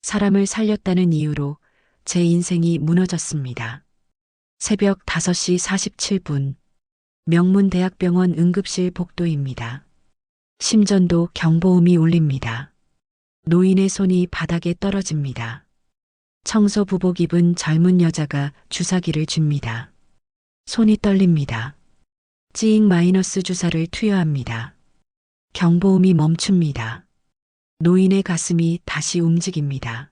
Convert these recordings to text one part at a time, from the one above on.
사람을 살렸다는 이유로 제 인생이 무너졌습니다. 새벽 5시 47분 명문대학병원 응급실 복도입니다. 심전도 경보음이 울립니다. 노인의 손이 바닥에 떨어집니다. 청소부복 입은 젊은 여자가 주사기를 쥡니다. 손이 떨립니다. 찌잉 주사를 투여합니다. 경보음이 멈춥니다. 노인의 가슴이 다시 움직입니다.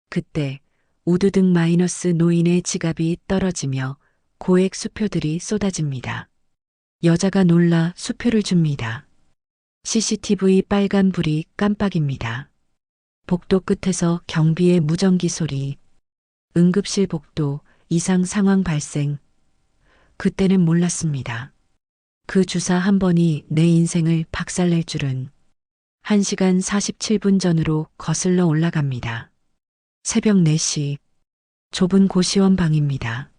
그때 우드등 노인의 지갑이 떨어지며 고액 수표들이 쏟아집니다. 여자가 놀라 수표를 줍니다. CCTV 빨간 불이 깜빡입니다. 복도 끝에서 경비의 무전기 소리. 응급실 복도 이상 상황 발생. 그때는 몰랐습니다. 그 주사 한 번이 내 인생을 박살낼 줄은. 1시간 47분 전으로 거슬러 올라갑니다. 새벽 4시 좁은 고시원 방입니다.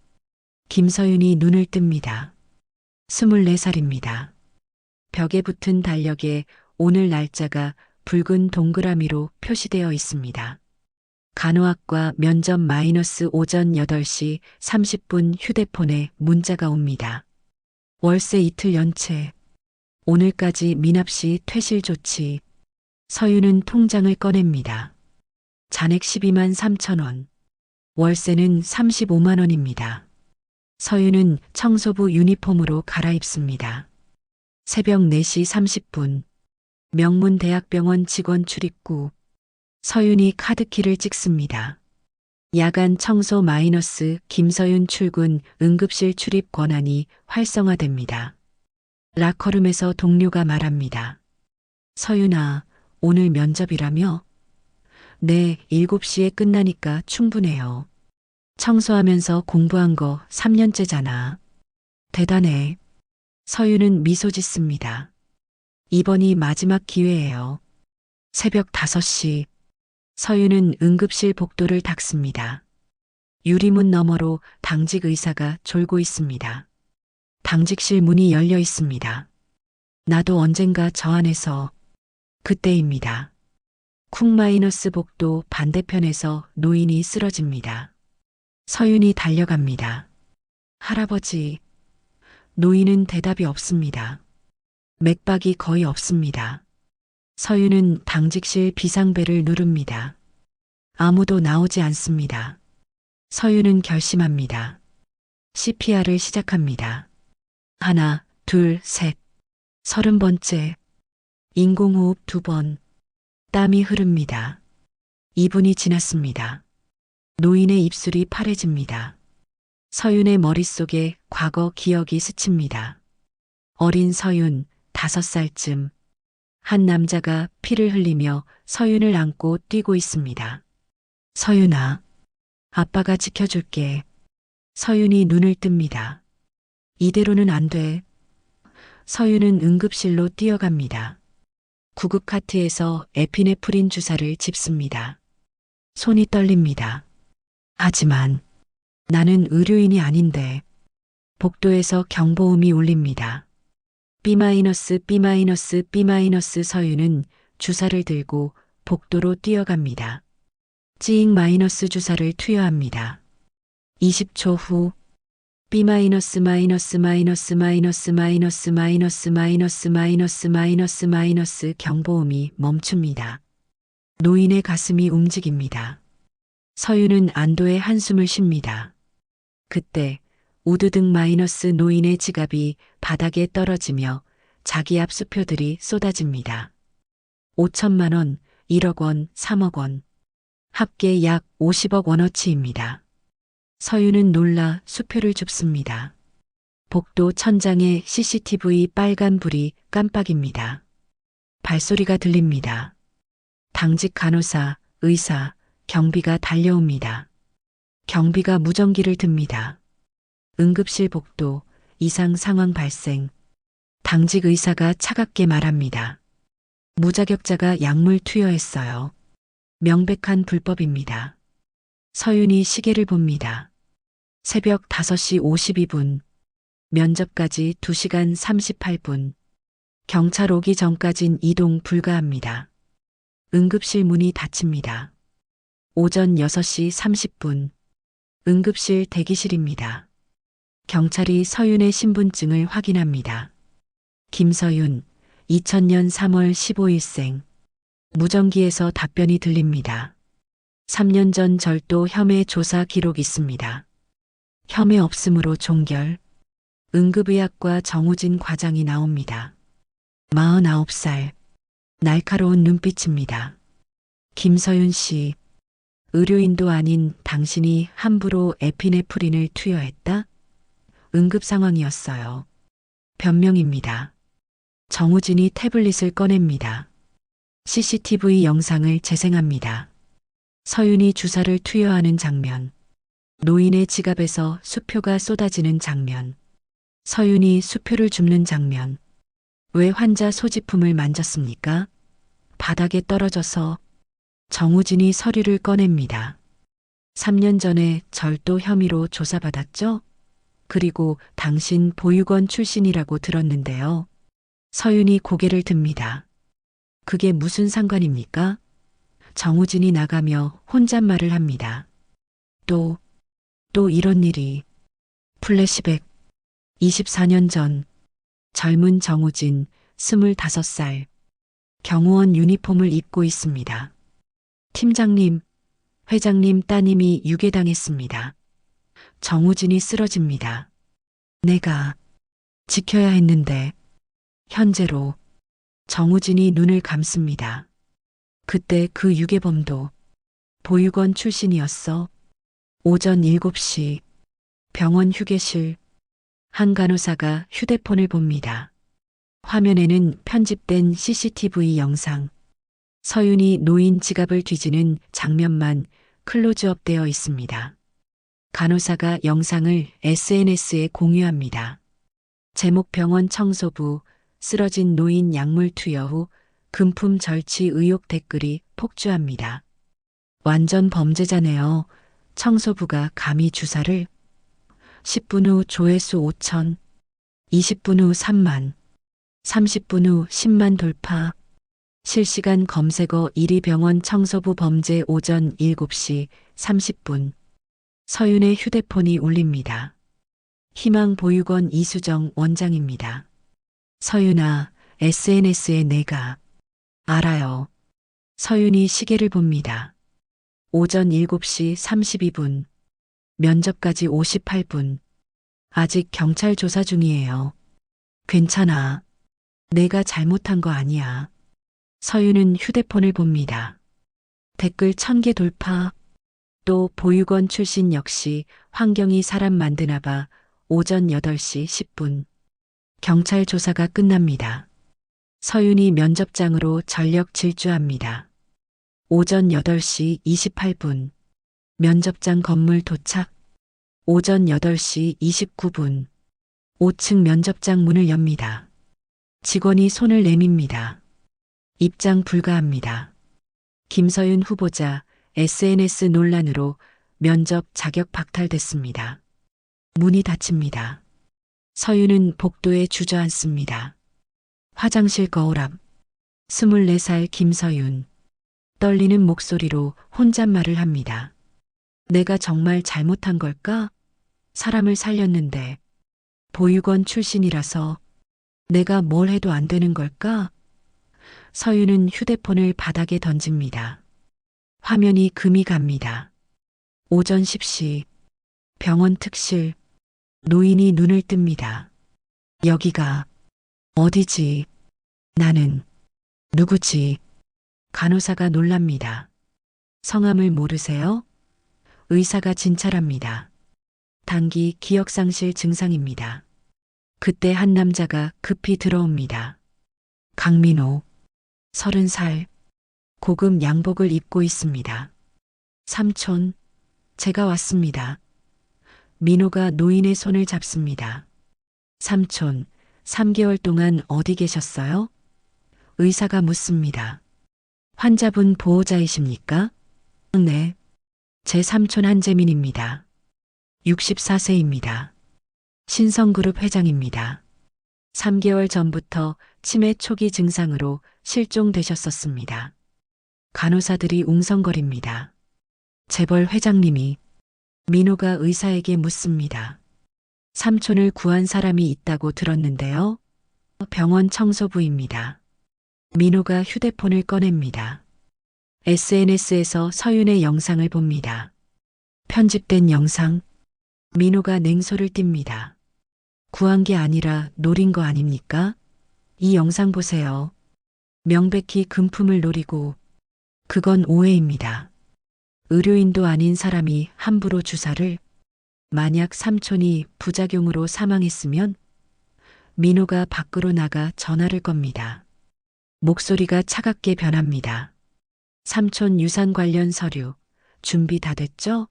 김서윤이 눈을 뜹니다. 24살입니다. 벽에 붙은 달력에 오늘 날짜가 붉은 동그라미로 표시되어 있습니다. 간호학과 면접 오전 8시 30분 휴대폰에 문자가 옵니다. 월세 이틀 연체. 오늘까지 미납씨 퇴실 조치. 서윤은 통장을 꺼냅니다. 잔액 12만 3천 원. 월세는 35만 원입니다. 서윤은 청소부 유니폼으로 갈아입습니다. 새벽 4시 30분 명문대학병원 직원 출입구. 서윤이 카드키를 찍습니다. 야간 청소 김서윤 출근 응급실 출입 권한이 활성화됩니다. 라커룸에서 동료가 말합니다. 서윤아, 오늘 면접이라며? 네, 7시에 끝나니까 충분해요. 청소하면서 공부한 거 3년째잖아. 대단해. 서윤은 미소 짓습니다. 이번이 마지막 기회예요. 새벽 5시. 서윤은 응급실 복도를 닦습니다. 유리문 너머로 당직 의사가 졸고 있습니다. 당직실 문이 열려 있습니다. 나도 언젠가 저 안에서. 그때입니다. 쿵 복도 반대편에서 노인이 쓰러집니다. 서윤이 달려갑니다. 할아버지. 노인은 대답이 없습니다. 맥박이 거의 없습니다. 서윤은 당직실 비상벨을 누릅니다. 아무도 나오지 않습니다. 서윤은 결심합니다. CPR을 시작합니다. 하나, 둘, 셋. 30번째. 인공호흡 2번. 땀이 흐릅니다. 2분이 지났습니다. 노인의 입술이 파래집니다. 서윤의 머릿속에 과거 기억이 스칩니다. 어린 서윤, 5살쯤. 한 남자가 피를 흘리며 서윤을 안고 뛰고 있습니다. 서윤아, 아빠가 지켜줄게. 서윤이 눈을 뜹니다. 이대로는 안 돼. 서윤은 응급실로 뛰어갑니다. 구급 카트에서 에피네프린 주사를 짚습니다. 손이 떨립니다. 하지만 나는 의료인이 아닌데. 복도에서 경보음이 울립니다. B-, 서윤은 주사를 들고 복도로 뛰어갑니다. 찌잉 주사를 투여합니다. 20초 후 B-, 경보음이 멈춥니다. 노인의 가슴이 움직입니다. 서윤은 안도의 한숨을 쉽니다. 그때 우드등 노인의 지갑이 바닥에 떨어지며 자기 앞 수표들이 쏟아집니다. 5천만 원, 1억 원, 3억 원. 합계 약 50억 원어치입니다. 서윤은 놀라 수표를 줍습니다. 복도 천장에 CCTV 빨간 불이 깜빡입니다. 발소리가 들립니다. 당직 간호사, 의사, 경비가 달려옵니다. 경비가 무전기를 듭니다. 응급실 복도, 이상 상황 발생. 당직 의사가 차갑게 말합니다. 무자격자가 약물 투여했어요. 명백한 불법입니다. 서윤이 시계를 봅니다. 새벽 5시 52분. 면접까지 2시간 38분. 경찰 오기 전까진 이동 불가합니다. 응급실 문이 닫힙니다. 오전 6시 30분. 응급실 대기실입니다. 경찰이 서윤의 신분증을 확인합니다. 김서윤, 2000년 3월 15일생. 무전기에서 답변이 들립니다. 3년 전 절도 혐의 조사 기록 있습니다. 혐의 없음으로 종결. 응급의학과 정우진 과장이 나옵니다. 49살. 날카로운 눈빛입니다. 김서윤 씨, 의료인도 아닌 당신이 함부로 에피네프린을 투여했다? 응급 상황이었어요. 변명입니다. 정우진이 태블릿을 꺼냅니다. CCTV 영상을 재생합니다. 서윤이 주사를 투여하는 장면. 노인의 지갑에서 수표가 쏟아지는 장면. 서윤이 수표를 줍는 장면. 왜 환자 소지품을 만졌습니까? 바닥에 떨어져서. 정우진이 서류를 꺼냅니다. 3년 전에 절도 혐의로 조사받았죠? 그리고 당신 보육원 출신이라고 들었는데요. 서윤이 고개를 듭니다. 그게 무슨 상관입니까? 정우진이 나가며 혼잣말을 합니다. 또 이런 일이. 플래시백. 24년 전. 젊은 정우진, 25살. 경호원 유니폼을 입고 있습니다. 팀장님, 회장님 따님이 유괴당했습니다. 정우진이 쓰러집니다. 내가 지켜야 했는데. 현재로. 정우진이 눈을 감습니다. 그때 그 유괴범도 보육원 출신이었어. 오전 7시. 병원 휴게실. 한 간호사가 휴대폰을 봅니다. 화면에는 편집된 CCTV 영상. 서윤이 노인 지갑을 뒤지는 장면만 클로즈업 되어 있습니다. 간호사가 영상을 SNS에 공유합니다. 제목 병원 청소부, 쓰러진 노인 약물 투여 후 금품 절취 의혹 댓글이 폭주합니다. 완전 범죄자네요. 청소부가 감히 주사를. 10분 후 조회수 5천, 20분 후 3만, 30분 후 10만 돌파. 실시간 검색어 1위 병원 청소부 범죄. 오전 7시 30분. 서윤의 휴대폰이 울립니다. 희망보육원 이수정 원장입니다. 서윤아, SNS에 내가. 알아요. 서윤이 시계를 봅니다. 오전 7시 32분. 면접까지 58분. 아직 경찰 조사 중이에요. 괜찮아. 내가 잘못한 거 아니야. 서윤은 휴대폰을 봅니다. 댓글 1000개 돌파. 또 보육원 출신 역시 환경이 사람 만드나 봐. 오전 8시 10분. 경찰 조사가 끝납니다. 서윤이 면접장으로 전력 질주합니다. 오전 8시 28분. 면접장 건물 도착. 오전 8시 29분. 5층 면접장 문을 엽니다. 직원이 손을 내밉니다. 입장 불가합니다. 김서윤 후보자 SNS 논란으로 면접 자격 박탈됐습니다. 문이 닫힙니다. 서윤은 복도에 주저앉습니다. 화장실 거울 앞. 24살 김서윤. 떨리는 목소리로 혼잣말을 합니다. 내가 정말 잘못한 걸까? 사람을 살렸는데. 보육원 출신이라서. 내가 뭘 해도 안 되는 걸까? 서윤은 휴대폰을 바닥에 던집니다. 화면이 금이 갑니다. 오전 10시. 병원 특실. 노인이 눈을 뜹니다. 여기가 어디지? 나는 누구지? 간호사가 놀랍니다. 성함을 모르세요? 의사가 진찰합니다. 단기 기억상실 증상입니다. 그때 한 남자가 급히 들어옵니다. 강민호, 30살, 고급 양복을 입고 있습니다. 삼촌, 제가 왔습니다. 민호가 노인의 손을 잡습니다. 삼촌, 3개월 동안 어디 계셨어요? 의사가 묻습니다. 환자분 보호자이십니까? 네. 제 삼촌 한재민입니다. 64세입니다. 신성그룹 회장입니다. 3개월 전부터 치매 초기 증상으로 실종되셨었습니다. 간호사들이 웅성거립니다. 재벌 회장님이 민호가 의사에게 묻습니다. 삼촌을 구한 사람이 있다고 들었는데요. 병원 청소부입니다. 민호가 휴대폰을 꺼냅니다. SNS에서 서윤의 영상을 봅니다. 편집된 영상. 민호가 냉소를 띱니다. 구한 게 아니라 노린 거 아닙니까? 이 영상 보세요. 명백히 금품을 노리고 그건 오해입니다. 의료인도 아닌 사람이 함부로 주사를. 만약 삼촌이 부작용으로 사망했으면 민호가 밖으로 나가 전화를 겁니다. 목소리가 차갑게 변합니다. 삼촌 유산 관련 서류 준비 다 됐죠?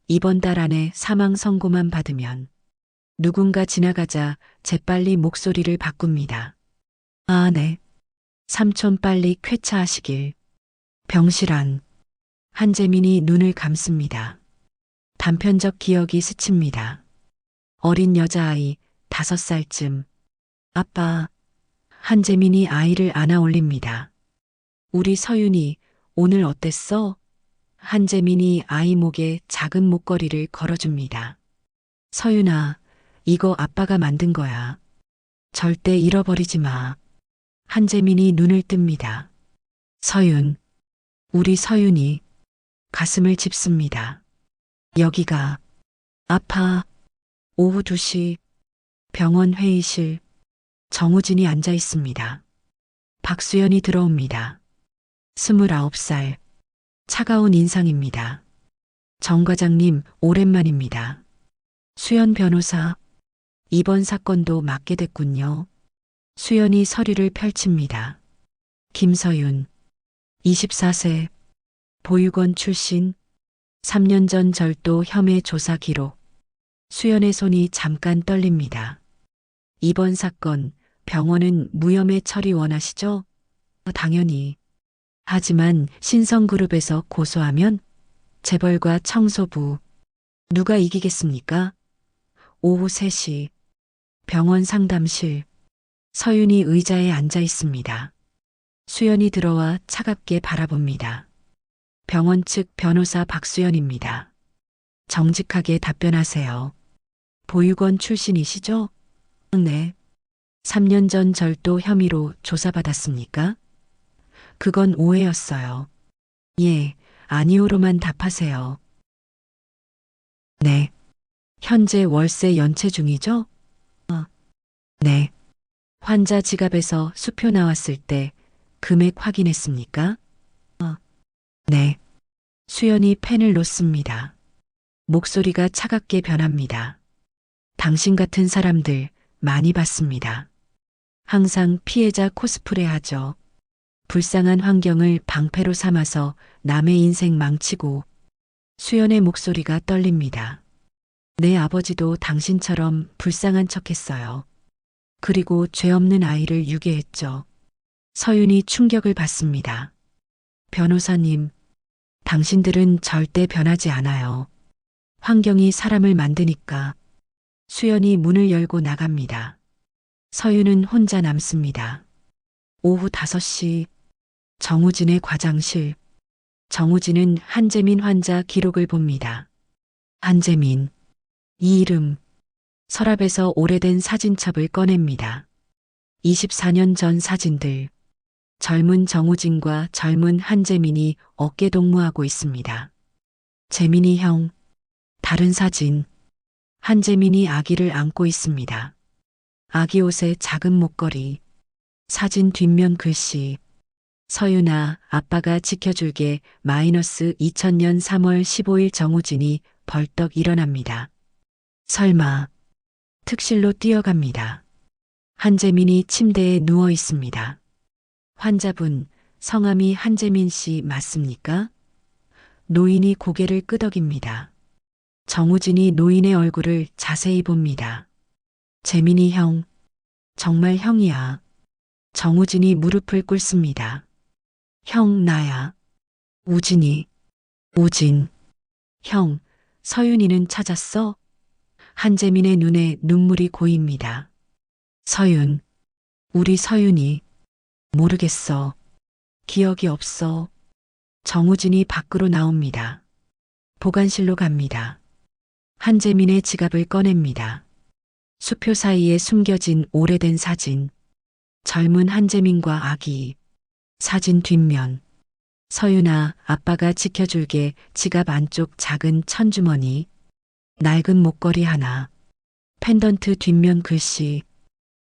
이번 달 안에 사망 선고만 받으면. 누군가 지나가자 재빨리 목소리를 바꿉니다. 아, 네. 삼촌 빨리 쾌차하시길. 병실 안. 한재민이 눈을 감습니다. 단편적 기억이 스칩니다. 어린 여자아이 5살쯤. 아빠. 한재민이 아이를 안아 올립니다. 우리 서윤이 오늘 어땠어? 한재민이 아이 목에 작은 목걸이를 걸어줍니다. 서윤아, 이거 아빠가 만든 거야. 절대 잃어버리지 마. 한재민이 눈을 뜹니다. 서윤. 우리 서윤이 가슴을 짚습니다. 여기가. 아파. 오후 2시 병원 회의실. 정우진이 앉아 있습니다. 박수연이 들어옵니다. 29살. 차가운 인상입니다. 정 과장님, 오랜만입니다. 수연 변호사. 이번 사건도 맡게 됐군요. 수연이 서류를 펼칩니다. 김서윤. 24세. 보육원 출신. 3년 전 절도 혐의 조사 기록. 수연의 손이 잠깐 떨립니다. 이번 사건 병원은 무혐의 처리 원하시죠? 당연히. 하지만 신성그룹에서 고소하면 재벌과 청소부 누가 이기겠습니까? 오후 3시 병원 상담실. 서윤이 의자에 앉아 있습니다. 수연이 들어와 차갑게 바라봅니다. 병원 측 변호사 박수연입니다. 정직하게 답변하세요. 보육원 출신이시죠? 네. 3년 전 절도 혐의로 조사받았습니까? 그건 오해였어요. 예, 아니오로만 답하세요. 네. 현재 월세 연체 중이죠? 네. 환자 지갑에서 수표 나왔을 때 금액 확인했습니까? 네. 수연이 펜을 놓습니다. 목소리가 차갑게 변합니다. 당신 같은 사람들 많이 봤습니다. 항상 피해자 코스프레 하죠. 불쌍한 환경을 방패로 삼아서 남의 인생 망치고. 수연의 목소리가 떨립니다. 내 아버지도 당신처럼 불쌍한 척했어요. 그리고 죄 없는 아이를 유괴했죠. 서윤이 충격을 받습니다. 변호사님, 당신들은 절대 변하지 않아요. 환경이 사람을 만드니까. 수연이 문을 열고 나갑니다. 서윤은 혼자 남습니다. 오후 5시 정우진의 과장실. 정우진은 한재민 환자 기록을 봅니다. 한재민. 이 이름. 서랍에서 오래된 사진첩을 꺼냅니다. 24년 전 사진들. 젊은 정우진과 젊은 한재민이 어깨 동무하고 있습니다. 재민이 형. 다른 사진. 한재민이 아기를 안고 있습니다. 아기 옷에 작은 목걸이. 사진 뒷면 글씨. 서윤아, 아빠가 지켜줄게. 마이너스 2000년 3월 15일 정우진이 벌떡 일어납니다. 설마. 특실로 뛰어갑니다. 한재민이 침대에 누워 있습니다. 환자분, 성함이 한재민 씨 맞습니까? 노인이 고개를 끄덕입니다. 정우진이 노인의 얼굴을 자세히 봅니다. 재민이 형. 정말 형이야. 정우진이 무릎을 꿇습니다. 형, 나야. 우진이. 우진. 형, 서윤이는 찾았어? 한재민의 눈에 눈물이 고입니다. 서윤. 우리 서윤이. 모르겠어. 기억이 없어. 정우진이 밖으로 나옵니다. 보관실로 갑니다. 한재민의 지갑을 꺼냅니다. 수표 사이에 숨겨진 오래된 사진. 젊은 한재민과 아기. 사진 뒷면. 서윤아, 아빠가 지켜줄게. 지갑 안쪽 작은 천주머니. 낡은 목걸이 하나. 펜던트 뒷면 글씨.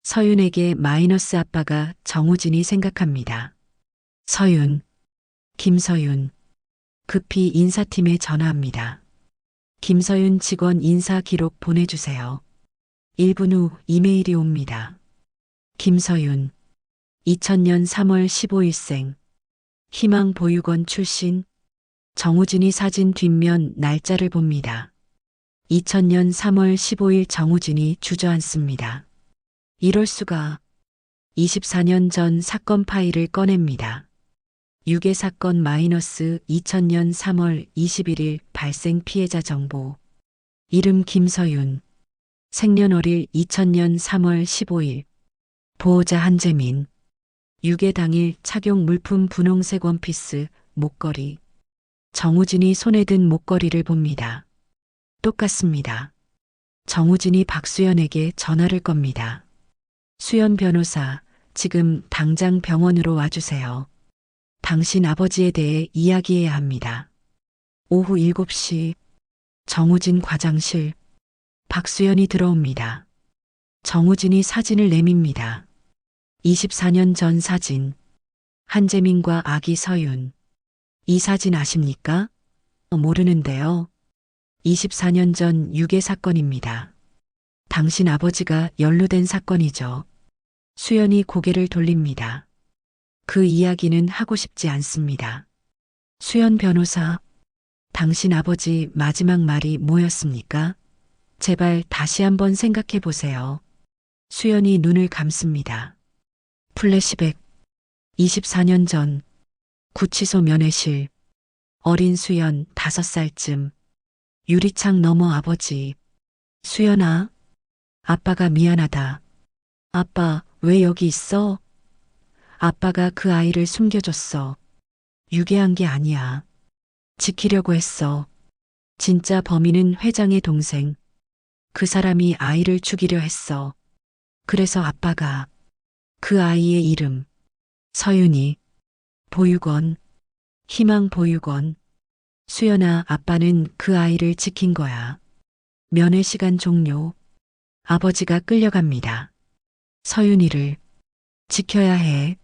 서윤에게 마이너스. 아빠가 정우진이 생각합니다. 서윤. 김서윤. 급히 인사팀에 전화합니다. 김서윤 직원 인사 기록 보내주세요. 1분 후 이메일이 옵니다. 김서윤. 2000년 3월 15일생. 희망보육원 출신. 정우진이 사진 뒷면 날짜를 봅니다. 2000년 3월 15일 정우진이 주저앉습니다. 이럴 수가. 24년 전 사건 파일을 꺼냅니다. 유괴 사건 마이너스 2000년 3월 21일 발생 피해자 정보. 이름 김서윤. 생년월일 2000년 3월 15일. 보호자 한재민. 유괴 당일 착용 물품 분홍색 원피스, 목걸이. 정우진이 손에 든 목걸이를 봅니다. 똑같습니다. 정우진이 박수연에게 전화를 겁니다. 수연 변호사, 지금 당장 병원으로 와주세요. 당신 아버지에 대해 이야기해야 합니다. 오후 7시. 정우진 과장실. 박수연이 들어옵니다. 정우진이 사진을 내밉니다. 24년 전 사진. 한재민과 아기 서윤. 이 사진 아십니까? 모르는데요. 24년 전 유괴 사건입니다. 당신 아버지가 연루된 사건이죠. 수연이 고개를 돌립니다. 그 이야기는 하고 싶지 않습니다. 수연 변호사, 당신 아버지 마지막 말이 뭐였습니까? 제발 다시 한번 생각해 보세요. 수연이 눈을 감습니다. 플래시백. 24년 전. 구치소 면회실. 어린 수연 5살쯤. 유리창 너머 아버지. 수연아, 아빠가 미안하다. 아빠, 왜 여기 있어? 아빠가 그 아이를 숨겨줬어. 유괴한 게 아니야. 지키려고 했어. 진짜 범인은 회장의 동생. 그 사람이 아이를 죽이려 했어. 그래서 아빠가 그 아이의 이름. 서윤이. 보육원. 희망보육원. 수연아, 아빠는 그 아이를 지킨 거야. 면회 시간 종료. 아버지가 끌려갑니다. 서윤이를 지켜야 해.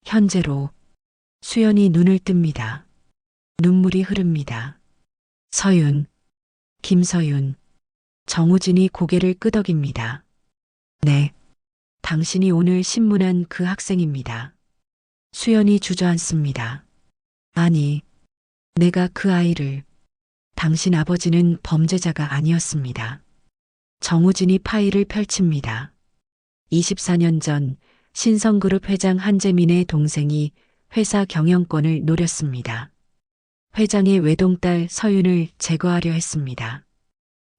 현재로. 수연이 눈을 뜹니다. 눈물이 흐릅니다. 서윤. 김서윤. 정우진이 고개를 끄덕입니다. 네. 당신이 오늘 신문한 그 학생입니다. 수연이 주저앉습니다. 아니, 내가 그 아이를. 당신 아버지는 범죄자가 아니었습니다. 정우진이 파일을 펼칩니다. 24년 전 신성그룹 회장 한재민의 동생이 회사 경영권을 노렸습니다. 회장의 외동딸 서윤을 제거하려 했습니다.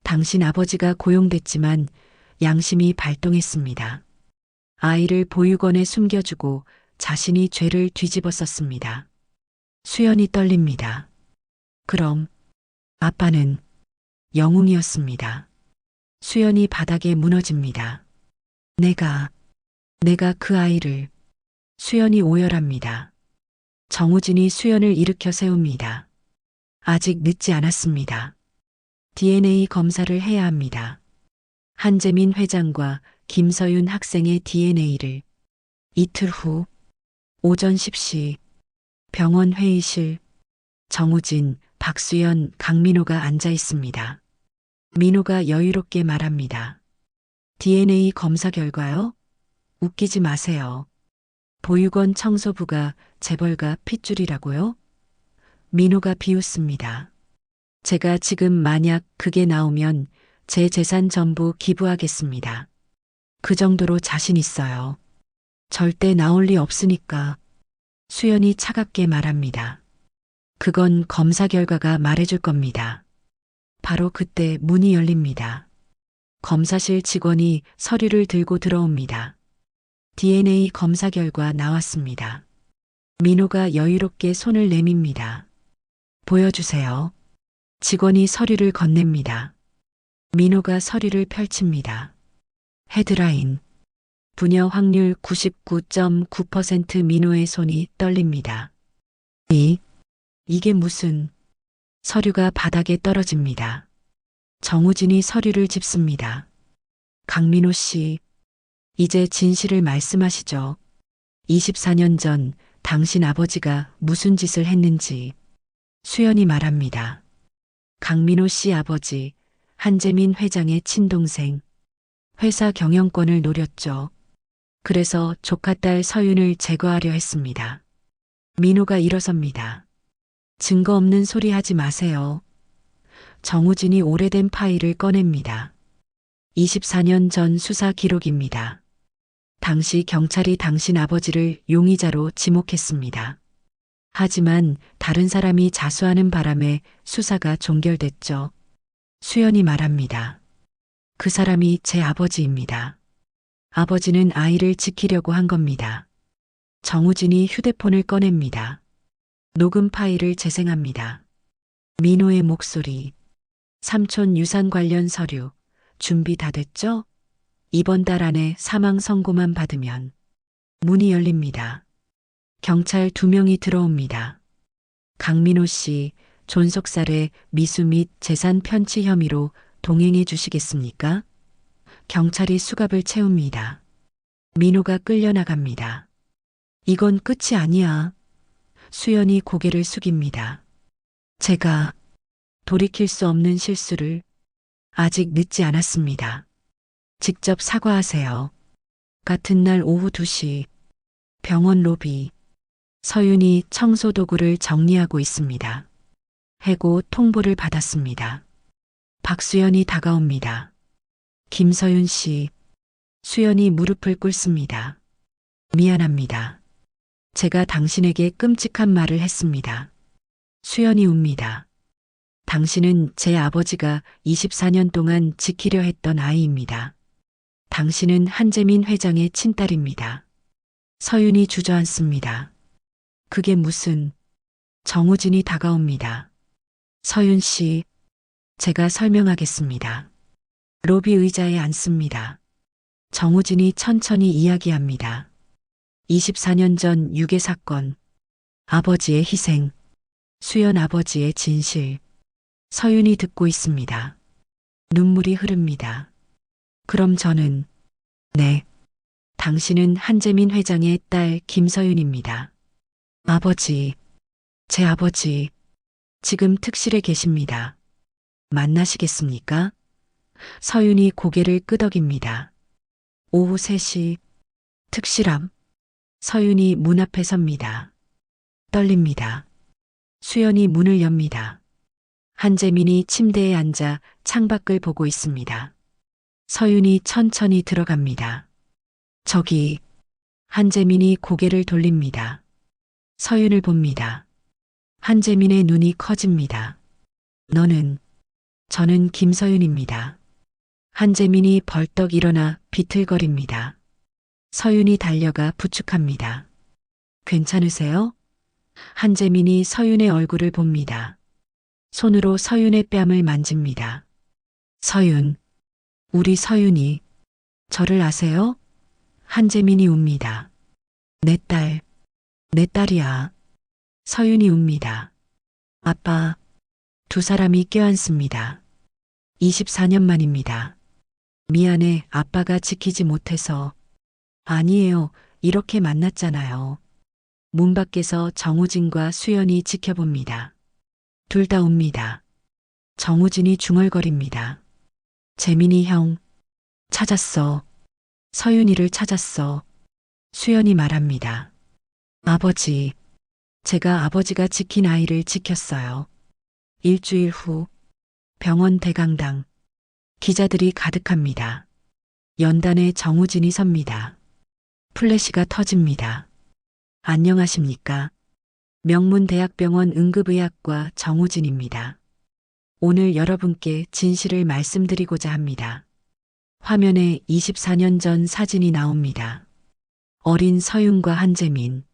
당신 아버지가 고용됐지만 양심이 발동했습니다. 아이를 보육원에 숨겨주고 자신이 죄를 뒤집어 썼습니다. 수연이 떨립니다. 그럼 아빠는 영웅이었습니다. 수연이 바닥에 무너집니다. 내가 그 아이를. 수연이 오열합니다. 정우진이 수연을 일으켜 세웁니다. 아직 늦지 않았습니다. DNA 검사를 해야 합니다. 한재민 회장과 김서윤 학생의 DNA를. 이틀 후 오전 10시 병원 회의실. 정우진, 박수연, 강민호가 앉아 있습니다. 민호가 여유롭게 말합니다. DNA 검사 결과요? 웃기지 마세요. 보육원 청소부가 재벌가 핏줄이라고요? 민호가 비웃습니다. 제가 지금 만약 그게 나오면 제 재산 전부 기부하겠습니다. 그 정도로 자신 있어요. 절대 나올 리 없으니까. 수연이 차갑게 말합니다. 그건 검사 결과가 말해줄 겁니다. 바로 그때 문이 열립니다. 검사실 직원이 서류를 들고 들어옵니다. DNA 검사 결과 나왔습니다. 민호가 여유롭게 손을 내밉니다. 보여주세요. 직원이 서류를 건넵니다. 민호가 서류를 펼칩니다. 헤드라인. 부녀 확률 99.9% 민호의 손이 떨립니다. 이게 무슨. 서류가 바닥에 떨어집니다. 정우진이 서류를 짚습니다. 강민호 씨, 이제 진실을 말씀하시죠. 24년 전 당신 아버지가 무슨 짓을 했는지. 수연이 말합니다. 강민호 씨 아버지, 한재민 회장의 친동생. 회사 경영권을 노렸죠. 그래서 조카딸 서윤을 제거하려 했습니다. 민호가 일어섭니다. 증거 없는 소리 하지 마세요. 정우진이 오래된 파일을 꺼냅니다. 24년 전 수사 기록입니다. 당시 경찰이 당신 아버지를 용의자로 지목했습니다. 하지만 다른 사람이 자수하는 바람에 수사가 종결됐죠. 수연이 말합니다. 그 사람이 제 아버지입니다. 아버지는 아이를 지키려고 한 겁니다. 정우진이 휴대폰을 꺼냅니다. 녹음 파일을 재생합니다. 민호의 목소리. 삼촌 유산 관련 서류 준비 다 됐죠? 이번 달 안에 사망 선고만 받으면. 문이 열립니다. 경찰 2명이 들어옵니다. 강민호 씨, 존속살해 미수 및 재산 편취 혐의로 동행해 주시겠습니까? 경찰이 수갑을 채웁니다. 민호가 끌려나갑니다. 이건 끝이 아니야. 수연이 고개를 숙입니다. 제가 돌이킬 수 없는 실수를. 아직 늦지 않았습니다. 직접 사과하세요. 같은 날 오후 2시 병원 로비. 서윤이 청소 도구를 정리하고 있습니다. 해고 통보를 받았습니다. 박수연이 다가옵니다. 김서윤 씨. 수연이 무릎을 꿇습니다. 미안합니다. 제가 당신에게 끔찍한 말을 했습니다. 수연이 웁니다. 당신은 제 아버지가 24년 동안 지키려 했던 아이입니다. 당신은 한재민 회장의 친딸입니다. 서윤이 주저앉습니다. 그게 무슨. 정우진이 다가옵니다. 서윤 씨, 제가 설명하겠습니다. 로비 의자에 앉습니다. 정우진이 천천히 이야기합니다. 24년 전 유괴 사건, 아버지의 희생, 수연 아버지의 진실. 서윤이 듣고 있습니다. 눈물이 흐릅니다. 그럼 저는. 네. 당신은 한재민 회장의 딸 김서윤입니다. 아버지, 제 아버지, 지금 특실에 계십니다. 만나시겠습니까? 서윤이 고개를 끄덕입니다. 오후 3시, 특실함. 서윤이 문 앞에 섭니다. 떨립니다. 수연이 문을 엽니다. 한재민이 침대에 앉아 창밖을 보고 있습니다. 서윤이 천천히 들어갑니다. 저기. 한재민이 고개를 돌립니다. 서윤을 봅니다. 한재민의 눈이 커집니다. 너는. 저는 김서윤입니다. 한재민이 벌떡 일어나 비틀거립니다. 서윤이 달려가 부축합니다. 괜찮으세요? 한재민이 서윤의 얼굴을 봅니다. 손으로 서윤의 뺨을 만집니다. 서윤. 우리 서윤이. 저를 아세요? 한재민이 웁니다. 내 딸. 내 딸이야. 서윤이 웁니다. 아빠. 2사람이 껴안습니다. 24년 만입니다. 미안해, 아빠가 지키지 못해서. 아니에요, 이렇게 만났잖아요. 문 밖에서 정우진과 수연이 지켜봅니다. 둘 다 웁니다. 정우진이 중얼거립니다. 재민이 형. 찾았어. 서윤이를 찾았어. 수연이 말합니다. 아버지. 제가 아버지가 지킨 아이를 지켰어요. 일주일 후. 병원 대강당. 기자들이 가득합니다. 연단에 정우진이 섭니다. 플래시가 터집니다. 안녕하십니까. 명문대학병원 응급의학과 정우진입니다. 오늘 여러분께 진실을 말씀드리고자 합니다. 화면에 24년 전 사진이 나옵니다. 어린 서윤과 한재민.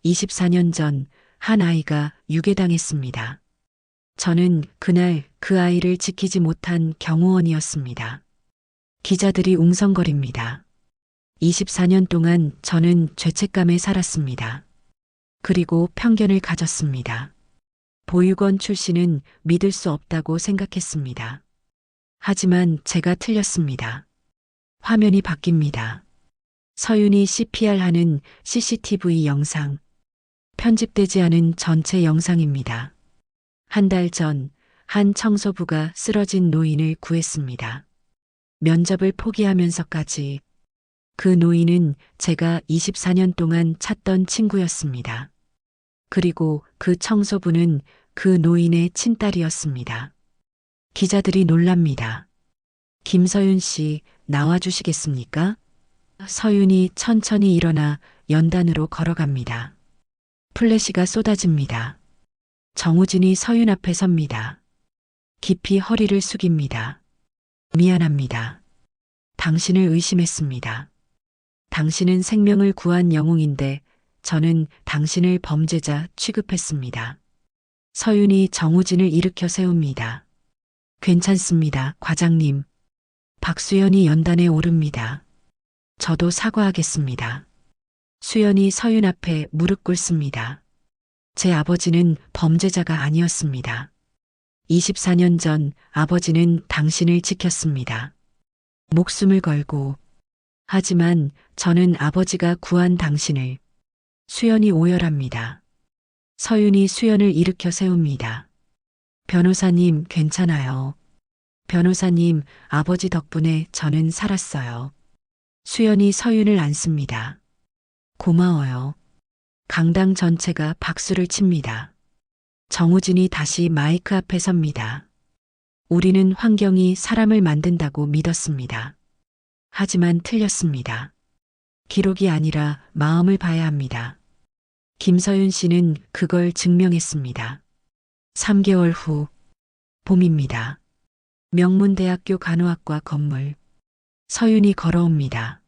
24년 전 한 아이가 유괴당했습니다. 저는 그날 그 아이를 지키지 못한 경호원이었습니다. 기자들이 웅성거립니다. 24년 동안 저는 죄책감에 살았습니다. 그리고 편견을 가졌습니다. 보육원 출신은 믿을 수 없다고 생각했습니다. 하지만 제가 틀렸습니다. 화면이 바뀝니다. 서윤이 CPR하는 CCTV 영상. 편집되지 않은 전체 영상입니다. 한 달 전, 한 청소부가 쓰러진 노인을 구했습니다. 면접을 포기하면서까지. 그 노인은 제가 24년 동안 찾던 친구였습니다. 그리고 그 청소부는 그 노인의 친딸이었습니다. 기자들이 놀랍니다. 김서윤 씨, 나와주시겠습니까? 서윤이 천천히 일어나 연단으로 걸어갑니다. 플래시가 쏟아집니다. 정우진이 서윤 앞에 섭니다. 깊이 허리를 숙입니다. 미안합니다. 당신을 의심했습니다. 당신은 생명을 구한 영웅인데 저는 당신을 범죄자 취급했습니다. 서윤이 정우진을 일으켜 세웁니다. 괜찮습니다, 과장님. 박수연이 연단에 오릅니다. 저도 사과하겠습니다. 수연이 서윤 앞에 무릎 꿇습니다. 제 아버지는 범죄자가 아니었습니다. 24년 전 아버지는 당신을 지켰습니다. 목숨을 걸고. 하지만 저는 아버지가 구한 당신을. 수연이 오열합니다. 서윤이 수연을 일으켜 세웁니다. 변호사님, 괜찮아요. 변호사님, 아버지 덕분에 저는 살았어요. 수연이 서윤을 안습니다. 고마워요. 강당 전체가 박수를 칩니다. 정우진이 다시 마이크 앞에 섭니다. 우리는 환경이 사람을 만든다고 믿었습니다. 하지만 틀렸습니다. 기록이 아니라 마음을 봐야 합니다. 김서윤 씨는 그걸 증명했습니다. 3개월 후, 봄입니다. 명문대학교 간호학과 건물. 서윤이 걸어옵니다.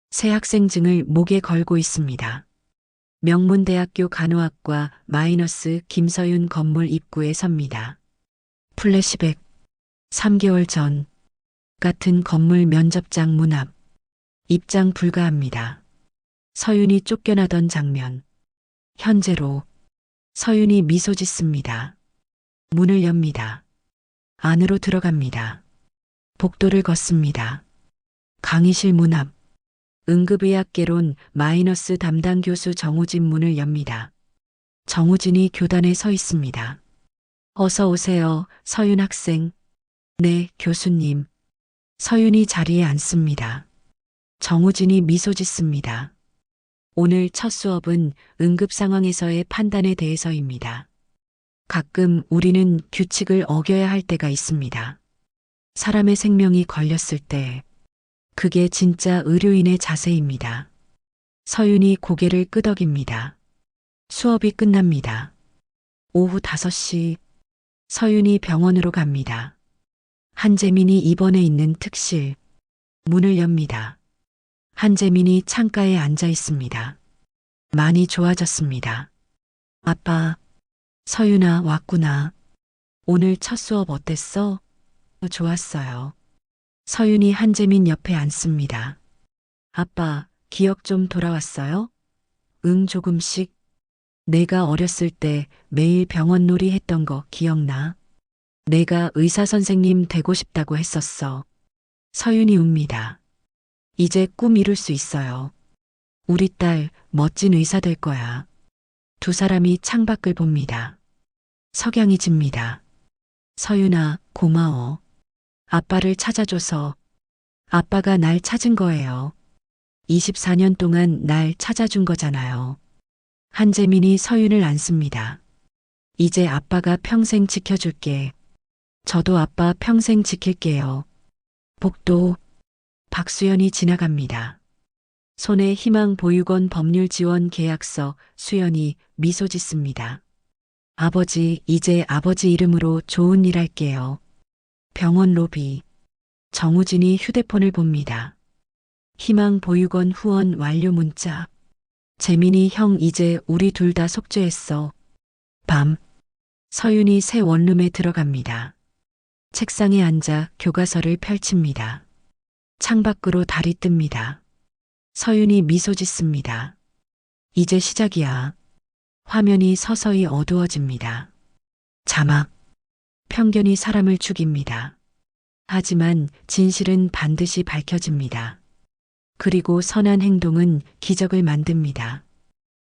새 학생증을 목에 걸고 있습니다. 명문대학교 간호학과 마이너스 김서윤 건물 입구에 섭니다. 플래시백. 3개월 전. 같은 건물 면접장 문 앞. 입장 불가합니다. 서윤이 쫓겨나던 장면. 현재로. 서윤이 미소 짓습니다. 문을 엽니다. 안으로 들어갑니다. 복도를 걷습니다. 강의실 문 앞. 응급의학개론 마이너스 담당 교수 정우진 문을 엽니다. 정우진이 교단에 서 있습니다. 어서 오세요, 서윤 학생. 네, 교수님. 서윤이 자리에 앉습니다. 정우진이 미소 짓습니다. 오늘 첫 수업은 응급 상황에서의 판단에 대해서입니다. 가끔 우리는 규칙을 어겨야 할 때가 있습니다. 사람의 생명이 걸렸을 때, 그게 진짜 의료인의 자세입니다. 서윤이 고개를 끄덕입니다. 수업이 끝납니다. 오후 5시, 서윤이 병원으로 갑니다. 한재민이 입원해 있는 특실. 문을 엽니다. 한재민이 창가에 앉아 있습니다. 많이 좋아졌습니다. 아빠, 서윤아 왔구나. 오늘 첫 수업 어땠어? 좋았어요. 서윤이 한재민 옆에 앉습니다. 아빠, 기억 좀 돌아왔어요? 응, 조금씩. 내가 어렸을 때 매일 병원 놀이 했던 거 기억나? 내가 의사 선생님 되고 싶다고 했었어. 서윤이 웁니다. 이제 꿈 이룰 수 있어요. 우리 딸 멋진 의사 될 거야. 두 사람이 창밖을 봅니다. 석양이 집니다. 서윤아, 고마워. 아빠를 찾아줘서. 아빠가 날 찾은 거예요. 24년 동안 날 찾아준 거잖아요. 한재민이 서윤을 안습니다. 이제 아빠가 평생 지켜줄게. 저도 아빠 평생 지킬게요. 복도. 박수연이 지나갑니다. 손에 희망보육원 법률지원 계약서. 수연이 미소 짓습니다. 아버지, 이제 아버지 이름으로 좋은 일 할게요. 병원 로비. 정우진이 휴대폰을 봅니다. 희망보육원 후원 완료 문자. 재민이 형 이제 우리 둘 다 속죄했어. 밤. 서윤이 새 원룸에 들어갑니다. 책상에 앉아 교과서를 펼칩니다. 창밖으로 달이 뜹니다. 서윤이 미소 짓습니다. 이제 시작이야. 화면이 서서히 어두워집니다. 자막. 편견이 사람을 죽입니다. 하지만 진실은 반드시 밝혀집니다. 그리고 선한 행동은 기적을 만듭니다.